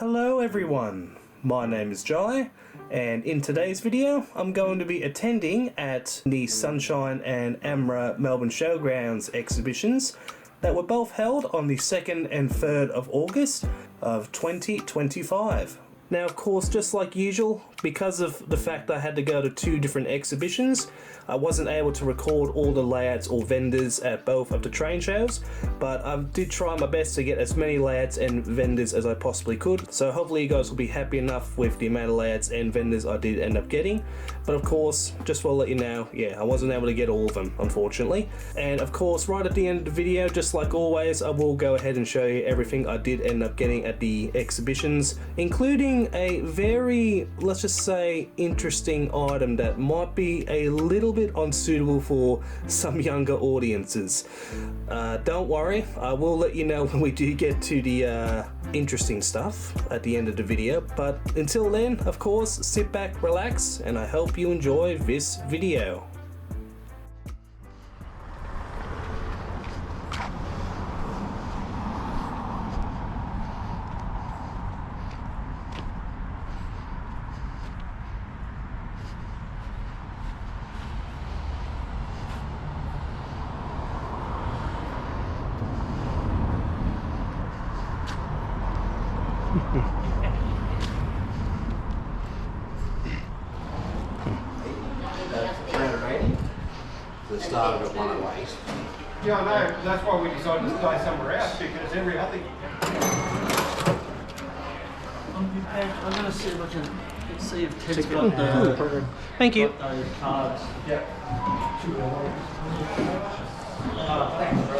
Hello everyone, my name is Jai, and in today's video I'm going to be attending at the Sunshine and AMRA Melbourne Showgrounds exhibitions that were both held on the 2nd and 3rd of August of 2025. Now, of course, just like usual, because of the fact I had to go to two different exhibitions, I wasn't able to record all the layouts or vendors at both of the train shows, but I did try my best to get as many layouts and vendors as I possibly could, so hopefully you guys will be happy enough with the amount of layouts and vendors I did end up getting. But of course, just want to let you know, yeah, I wasn't able to get all of them, unfortunately. And of course, right at the end of the video, just like always, I will go ahead and show you everything I did end up getting at the exhibitions, including a very, let's just say, interesting item that might be a little bit unsuitable for some younger audiences. Don't worry, I will let you know when we do get to the interesting stuff at the end of the video, but until then, of course, sit back, relax, and I hope you enjoy this video. They started at 108. Yeah, I know. That's why we decided to stay somewhere else, because every other... I'm going to see if I can see if Ted's got the... Thank you. Got those cards. Yeah. Thanks, bro.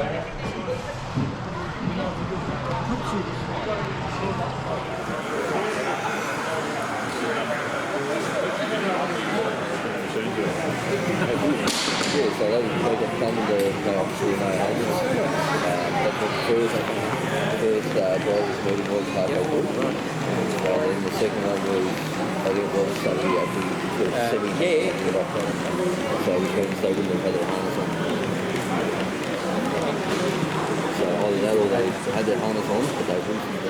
Yeah, so they got funded to go up to no houses. That's what the first drivers meeting was halfway through. And then the second one was, I think it was Sunday actually sort of semi-get off on it. So we couldn't say wouldn't have had their harness on. So either that or they had their harness on, but they wouldn't.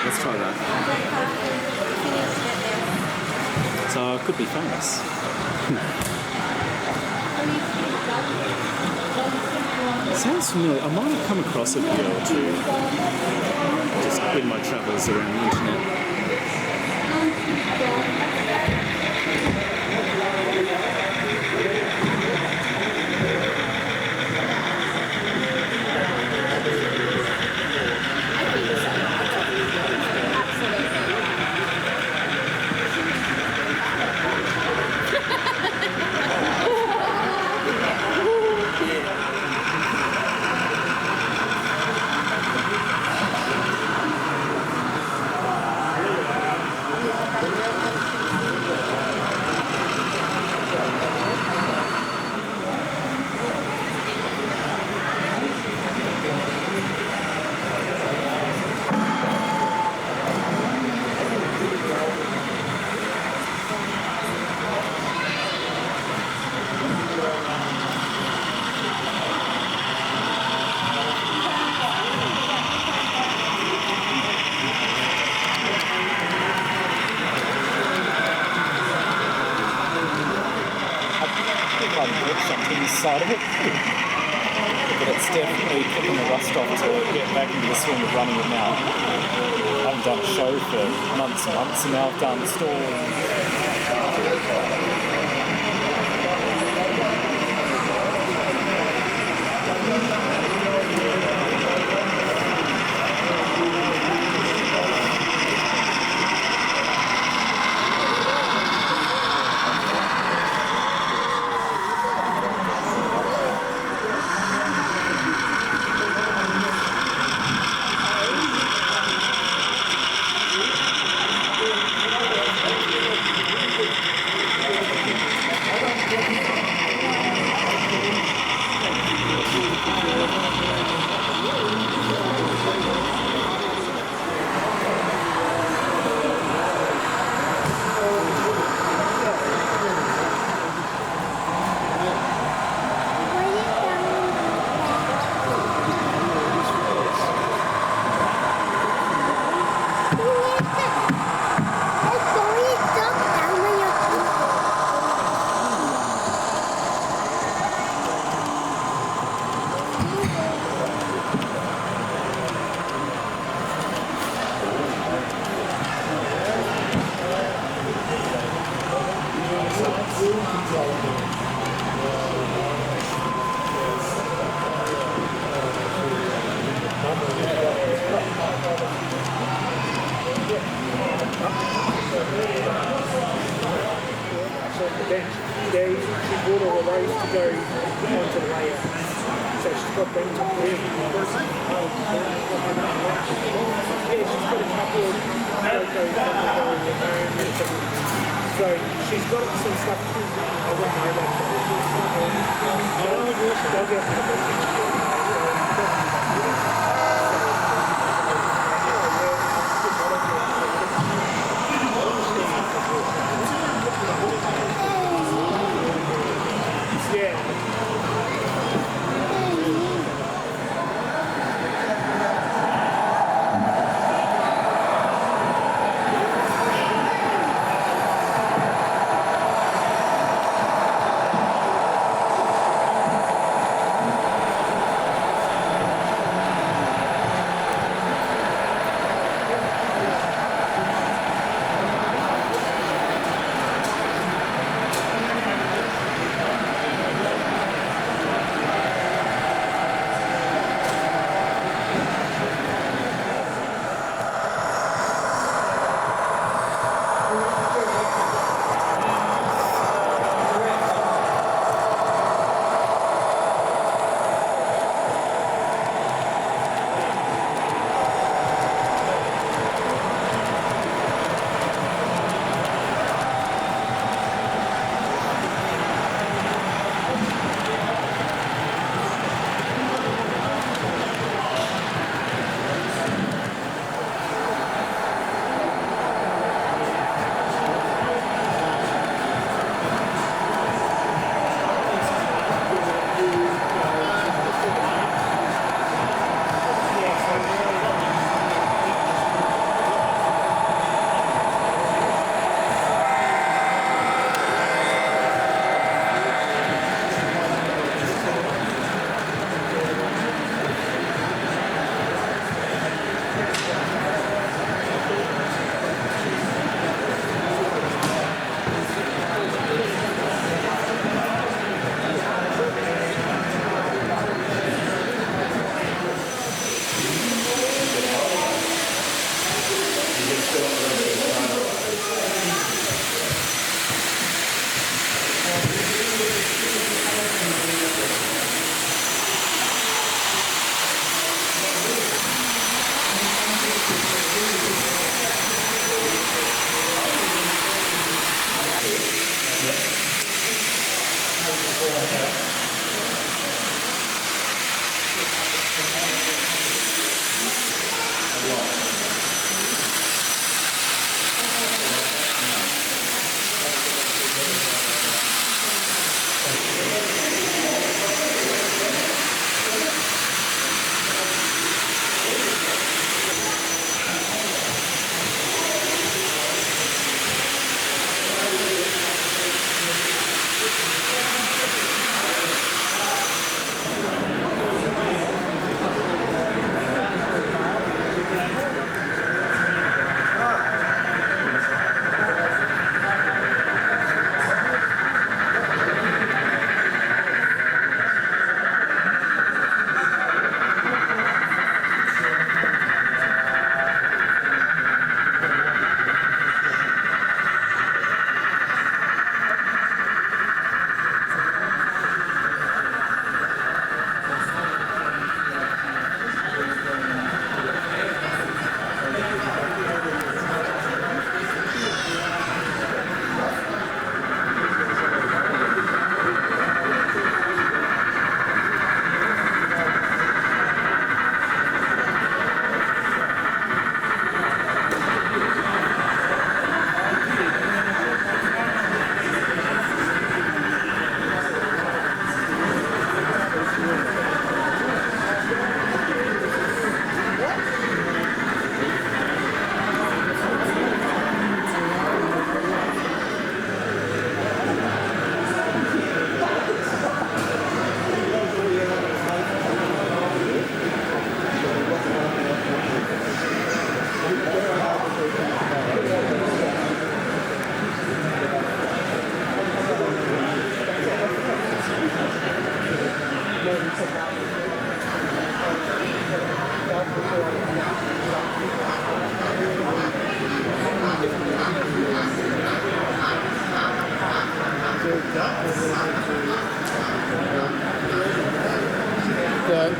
Let's try that. So I could be famous. Sounds familiar. I might have come across a video or two just in my travels around the internet. shunting side of it. But it's definitely kicking the rust off to get back into the swing of running it now. I haven't done a show for months and months, and now I've done stall. She bought all the ways to go onto the layout. So she's got them to put in. Yeah, she's got a couple of photos of the home. So she's got some stuff. I won't know about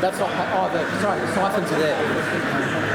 That's not. Oh, sorry, the siphons are there.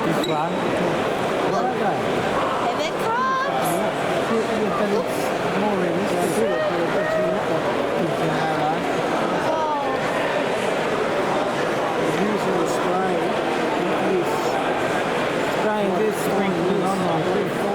This one. What are they? They Looks more realistic. Using the spray. Spraying this, sprinkling on my food.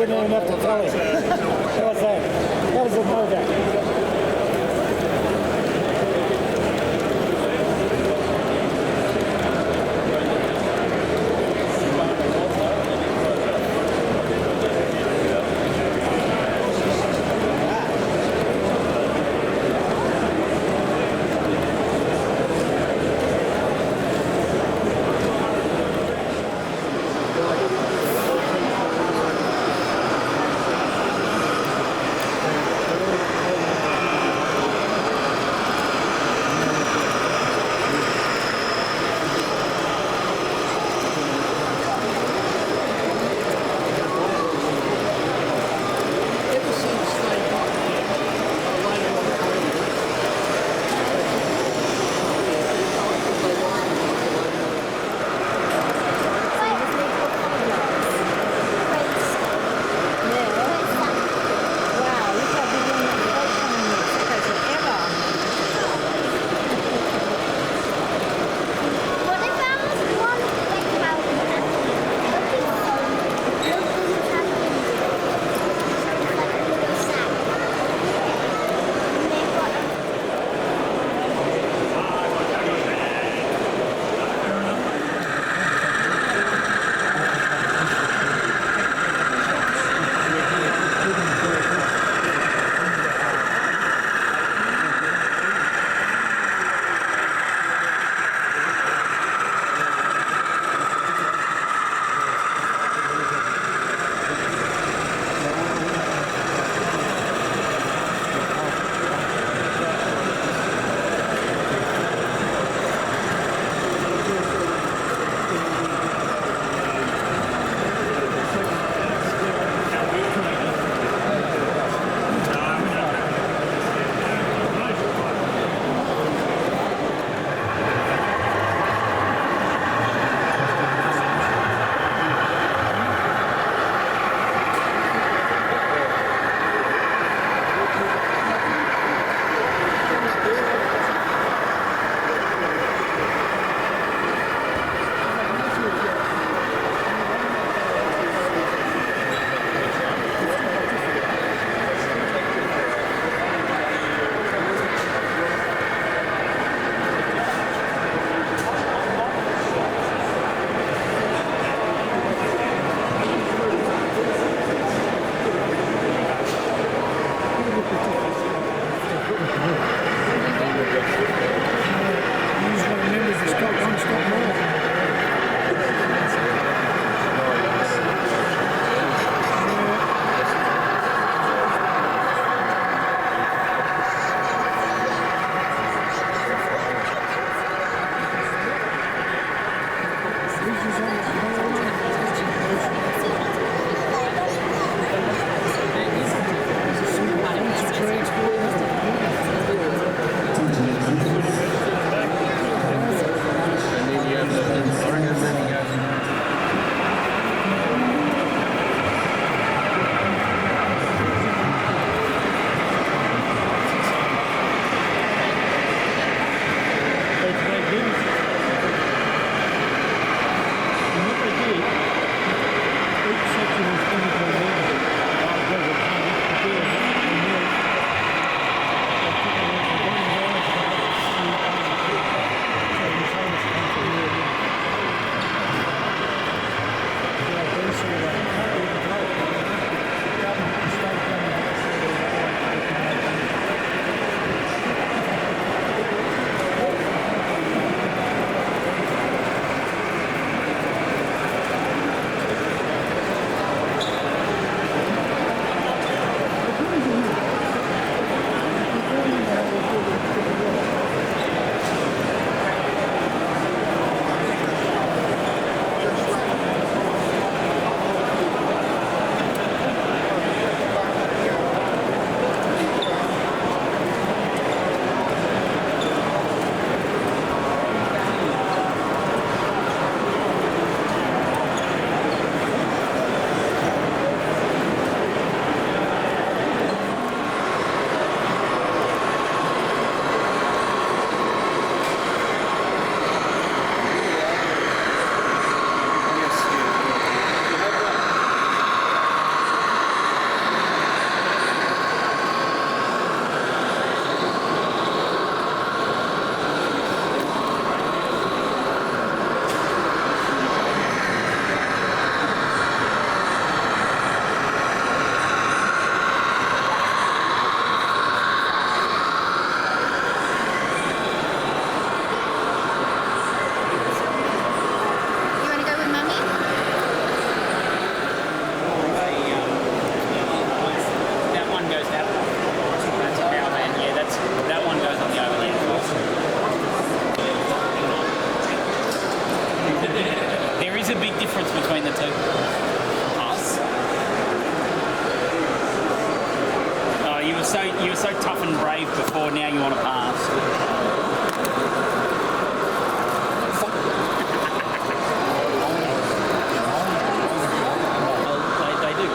didn't even have to tell him. How's that? How does it know that? between the two? Us. Oh, you were so tough and brave before. Now you want to pass. They do go.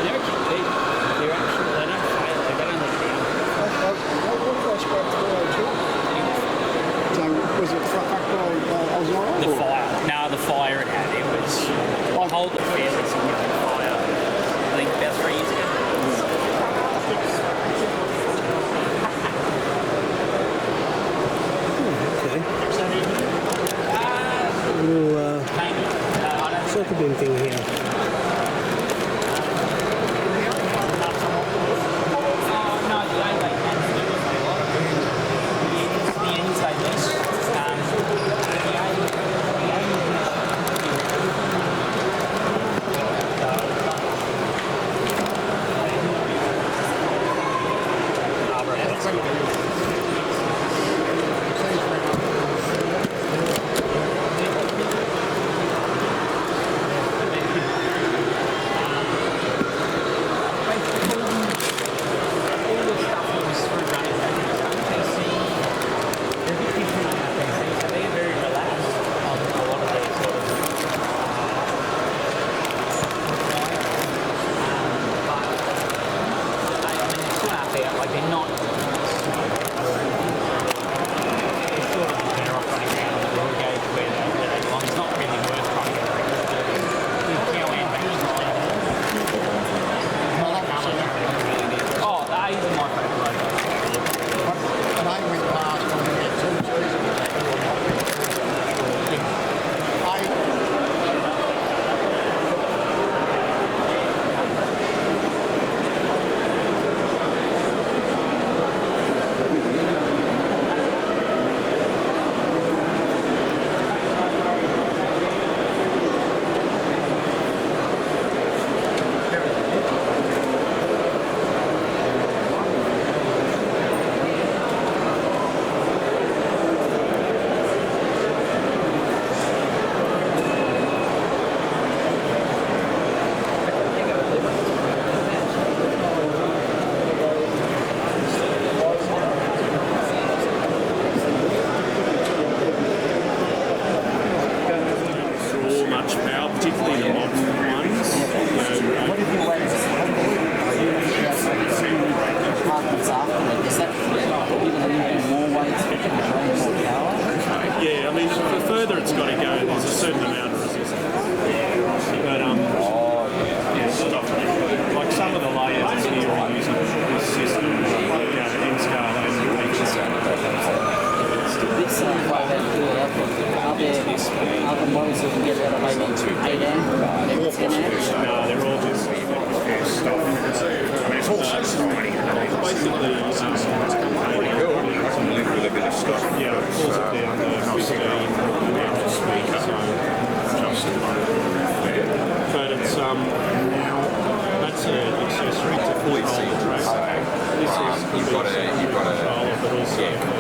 They're actually big. They don't fail. They go down the ground. So was it fucked by Ozora? The fire. No, the fire it had. It was. I hold the fairly significant fire. I think about 3 years ago. Little circle bin thing here.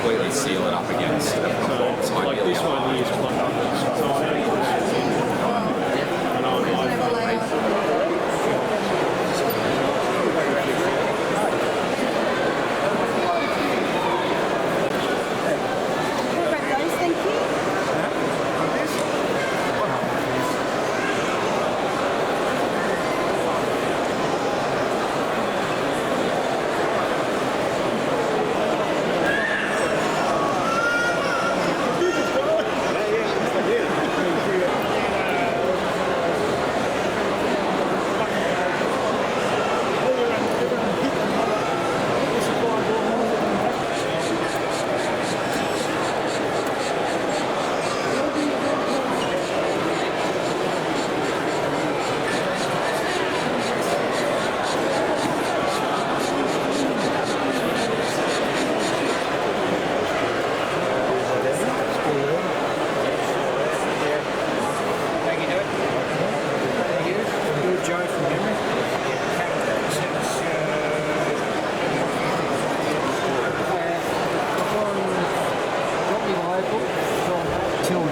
Completely seal it up against the box. Like this one here is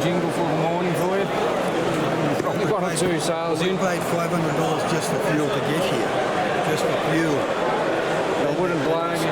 Jingle for the morning for you. one or two sales We in. paid $500 just for fuel to get here. Just for fuel. I wouldn't blame you.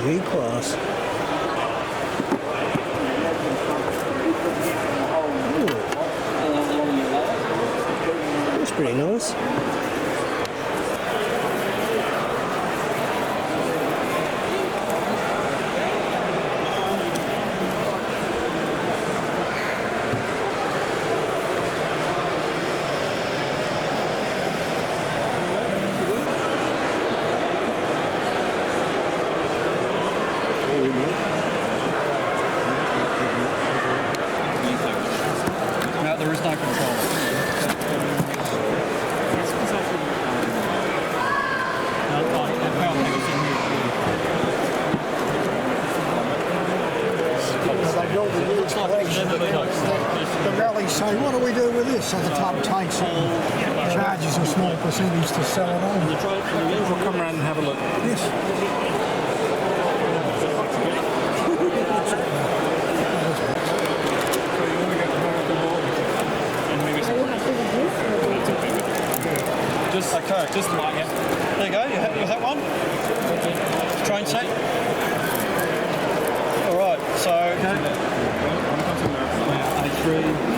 G-Class. That's pretty nice. No, there is no control. The rallies say, what do we do with this? So the club takes it and charges a small percentage to sell it on. We'll come around and have a look. Yes. Just okay, just like it. There you go. You happy with that one? Train set. All right. So. A3.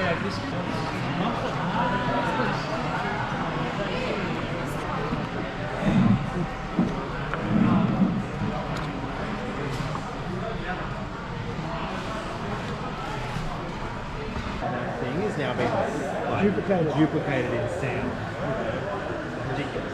Thing is now being duplicated in sound. Ridiculous.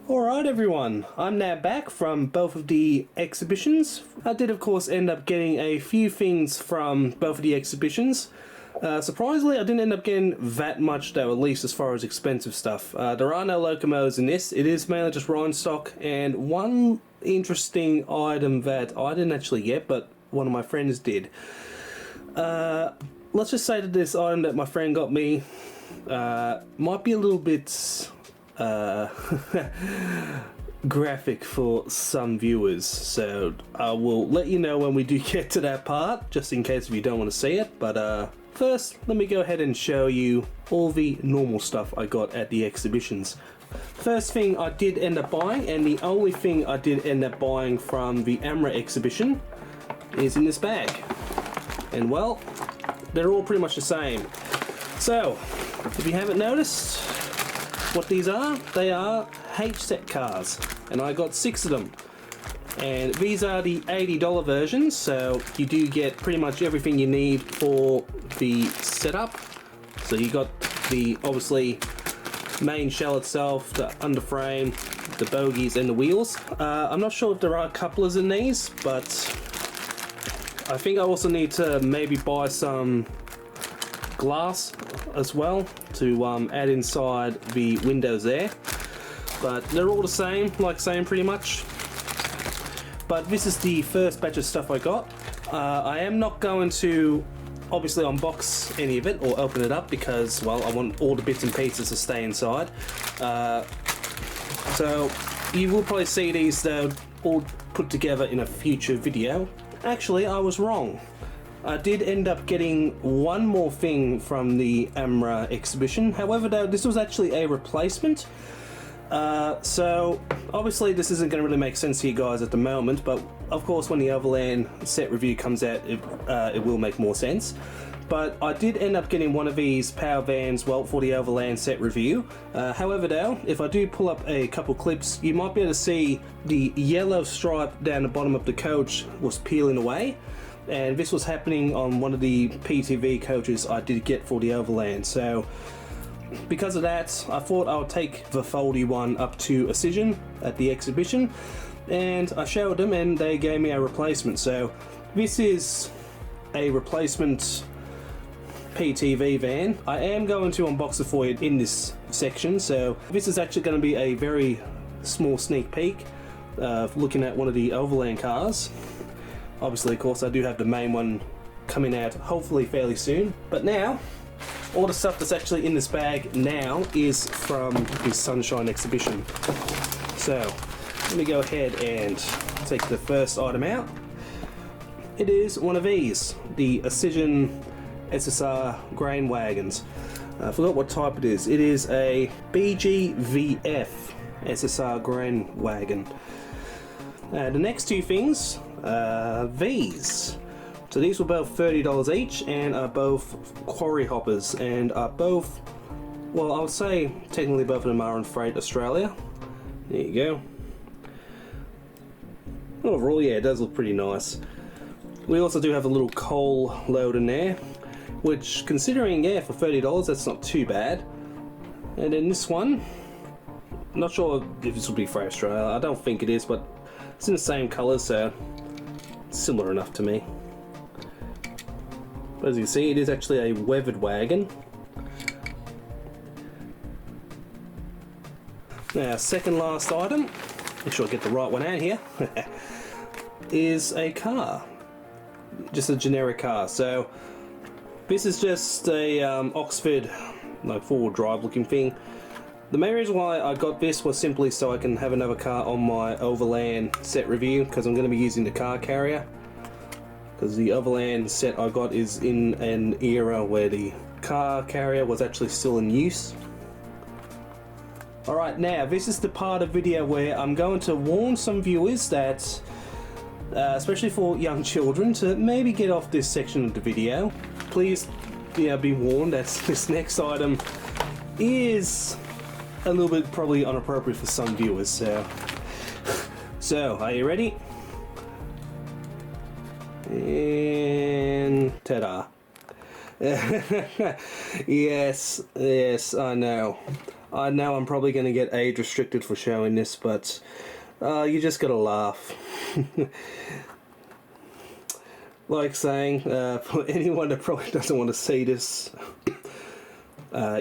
Alright everyone, I'm now back from both of the exhibitions. I did of course end up getting a few things from both of the exhibitions. Surprisingly, I didn't end up getting that much though, at least as far as expensive stuff. There are no locomotives in this, it is mainly just Rhine stock, and one interesting item that I didn't actually get, but one of my friends did. Let's just say that this item that my friend got me might be a little bit graphic for some viewers, so I will let you know when we do get to that part, just in case if you don't want to see it. But first, let me go ahead and show you all the normal stuff I got at the exhibitions. First thing I did end up buying, and the only thing I did end up buying from the AMRA exhibition, is in this bag. And well, they're all pretty much the same. So, if you haven't noticed what these are, they are H-set cars, and I got 6 of them. And these are the $80 versions, so you do get pretty much everything you need for the setup. So you got the, obviously, main shell itself, the underframe, the bogies and the wheels. I'm not sure if there are couplers in these, but I think I also need to maybe buy some glass as well to add inside the windows there. But they're all the same, like saying pretty much. But this is the first batch of stuff I got. I am not going to obviously unbox any of it or open it up because, well, I want all the bits and pieces to stay inside. So you will probably see these though all put together in a future video. Actually, I was wrong. I did end up getting one more thing from the AMRA exhibition. However, though, this was actually a replacement. So obviously this isn't going to really make sense to you guys at the moment, but of course when the Overland set review comes out, it will make more sense. But I did end up getting one of these power vans, well, for the Overland set review. However though, if I do pull up a couple clips, you might be able to see the yellow stripe down the bottom of the coach was peeling away. And this was happening on one of the PTV coaches I did get for the Overland. So because of that, I thought I would take the foldy one up to Acision at the exhibition, and I showed them and they gave me a replacement. So this is a replacement PTV van. I am going to unbox it for you in this section, so this is actually going to be a very small sneak peek of looking at one of the Overland cars. Obviously, of course, I do have the main one coming out hopefully fairly soon. But now, all the stuff that's actually in this bag now is from the Sunshine exhibition. So let me go ahead and take the first item out. It is one of these, the Precision SSR grain wagons. I forgot what type it is. It is a BGVF SSR grain wagon. The next two things are these. So these were both $30 each and are both quarry hoppers and are both, well, I would say technically both of them are on Freight Australia. There you go. Overall, yeah, it does look pretty nice. We also do have a little coal load in there, which, considering, yeah, for $30, that's not too bad. And then this one, I'm not sure if this will be Freight Australia. I don't think it is, but it's in the same colour, so it's similar enough to me. But as you can see, it is actually a weathered wagon. Now, second last item, make sure I get the right one out here, is a car. Just a generic car. So this is just a Oxford, like, four-wheel drive looking thing. The main reason why I got this was simply so I can have another car on my Overland set review, because I'm going to be using the car carrier. Because the Overland set I got is in an era where the car carrier was actually still in use. Alright, now this is the part of the video where I'm going to warn some viewers that, especially for young children, to maybe get off this section of the video. Please, be warned that this next item is a little bit probably inappropriate for some viewers. So are you ready? And ta-da. Yes, I know I'm probably going to get age restricted for showing this, but you just gotta laugh. Like saying, for anyone that probably doesn't want to see this,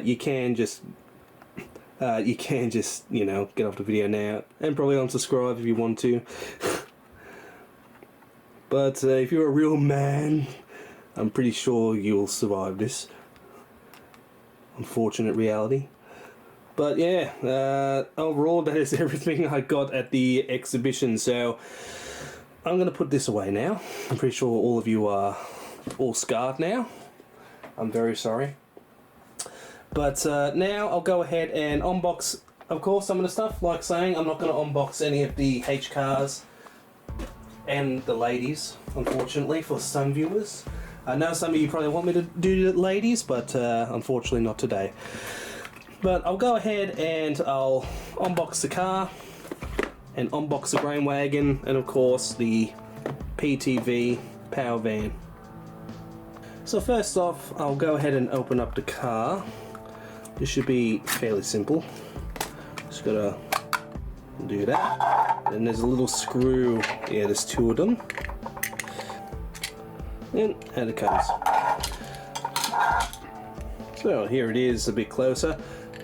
you can just get off the video now and probably unsubscribe if you want to. But if you're a real man, I'm pretty sure you'll survive this unfortunate reality. But yeah, overall that is everything I got at the exhibition, so I'm going to put this away now. I'm pretty sure all of you are all scarred now. I'm very sorry. But now I'll go ahead and unbox, of course, some of the stuff. Like saying, I'm not going to unbox any of the H cars and the ladies, unfortunately, for some viewers. I know some of you probably want me to do the ladies, but unfortunately not today. But I'll go ahead and I'll unbox the car and unbox the grain wagon and of course the PTV power van. So first off, I'll go ahead and open up the car. This should be fairly simple. Just gotta do that. And there's a little screw, yeah, there's two of them. And out it comes. So here it is, a bit closer.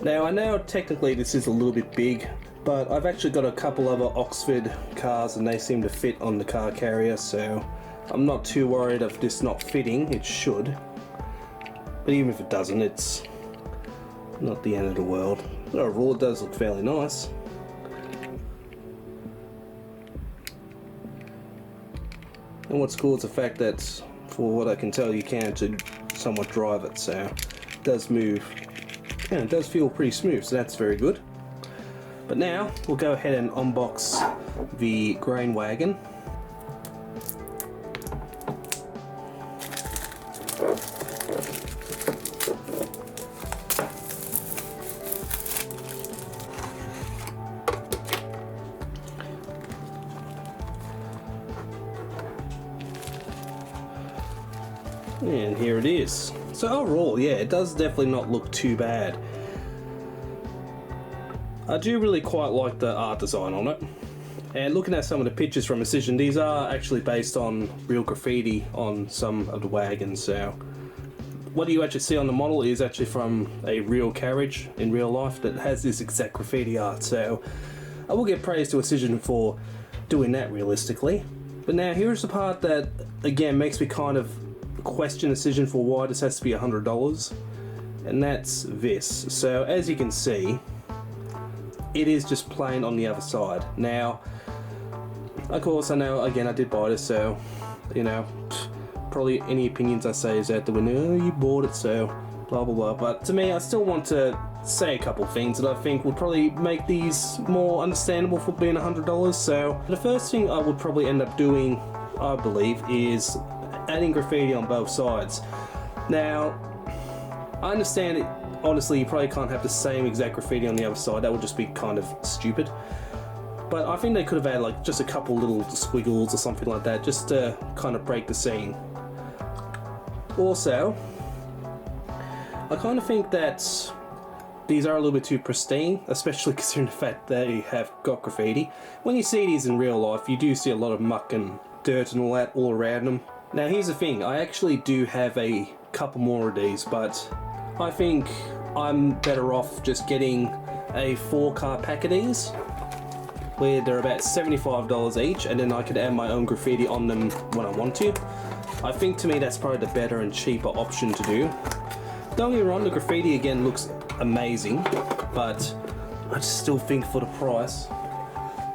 Now I know technically this is a little bit big, but I've actually got a couple other Oxford cars and they seem to fit on the car carrier, so I'm not too worried of this not fitting. It should. But even if it doesn't, it's not the end of the world. Overall it does look fairly nice. And what's cool is the fact that, for what I can tell, you can actually somewhat drive it, so it does move. And it does feel pretty smooth, so that's very good. But now, we'll go ahead and unbox the grain wagon. And here it is. So overall, yeah, it does definitely not look too bad. I do really quite like the art design on it. And looking at some of the pictures from Precision, these are actually based on real graffiti on some of the wagons. So what you actually see on the model is actually from a real carriage in real life that has this exact graffiti art. So I will give praise to Precision for doing that realistically. But now here's the part that, again, makes me kind of question Precision for why this has to be $100. and that's this. So as you can see, it is just plain on the other side. Now, of course, I know, again, I did buy this, so, you know, probably any opinions I say is out the window. Oh, you bought it, so blah blah blah. But to me, I still want to say a couple things that I think would probably make these more understandable for being $100. So the first thing I would probably end up doing, I believe, is adding graffiti on both sides. Now, I understand it, honestly, you probably can't have the same exact graffiti on the other side. That would just be kind of stupid. But I think they could have added like just a couple little squiggles or something like that, just to kind of break the scene. Also, I kind of think that these are a little bit too pristine, especially considering the fact they have got graffiti. When you see these in real life, you do see a lot of muck and dirt and all that all around them. Now here's the thing, I actually do have a couple more of these, but I think I'm better off just getting a 4-card pack of these, where they're about $75 each, and then I could add my own graffiti on them when I want to. I think to me that's probably the better and cheaper option to do. Don't get me wrong, the graffiti again looks amazing, but I just still think for the price,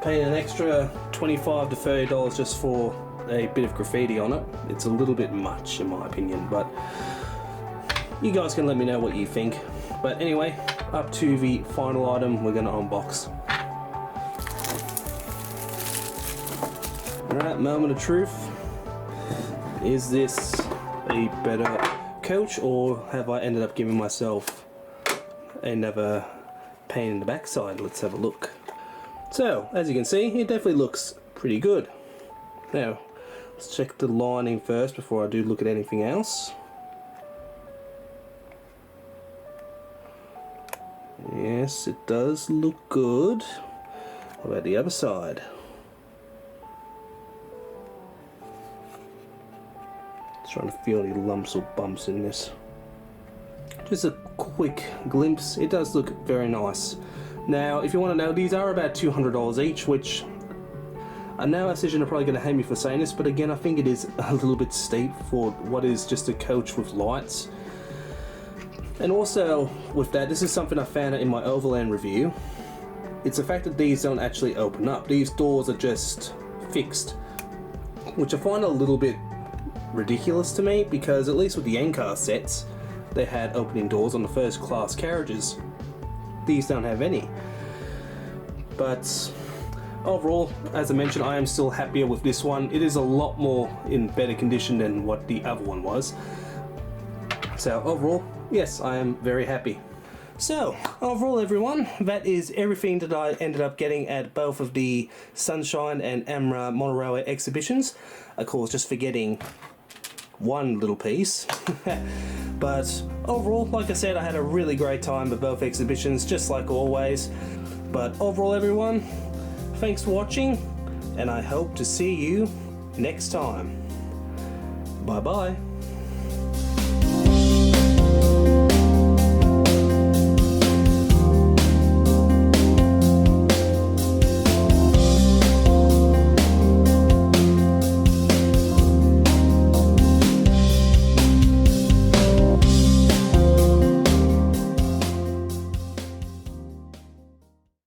paying an extra $25 to $30 just for a bit of graffiti on it, it's a little bit much in my opinion, but you guys can let me know what you think. But anyway, up to the final item we're going to unbox. Alright, moment of truth. Is this a better coach, or have I ended up giving myself another pain in the backside? Let's have a look. So, as you can see, it definitely looks pretty good. Now, let's check the lining first before I do look at anything else. Yes, it does look good. What about the other side? Trying to feel any lumps or bumps in this. Just a quick glimpse. It does look very nice. Now, if you want to know, these are about $200 each, which I know Association are probably going to hate me for saying this, but again, I think it is a little bit steep for what is just a coach with lights. And also, with that, this is something I found out in my Overland review. It's the fact that these don't actually open up. These doors are just fixed, which I find a little bit ridiculous to me, because at least with the N-car sets, they had opening doors on the first class carriages. These don't have any. But overall, as I mentioned, I am still happier with this one. It is a lot more in better condition than what the other one was. So overall, yes, I am very happy. So, overall everyone, that is everything that I ended up getting at both of the Sunshine and AMRA monorail exhibitions. Of course, just forgetting one little piece. But overall, like I said, I had a really great time at both exhibitions, just like always. But overall everyone, thanks for watching, and I hope to see you next time. Bye bye.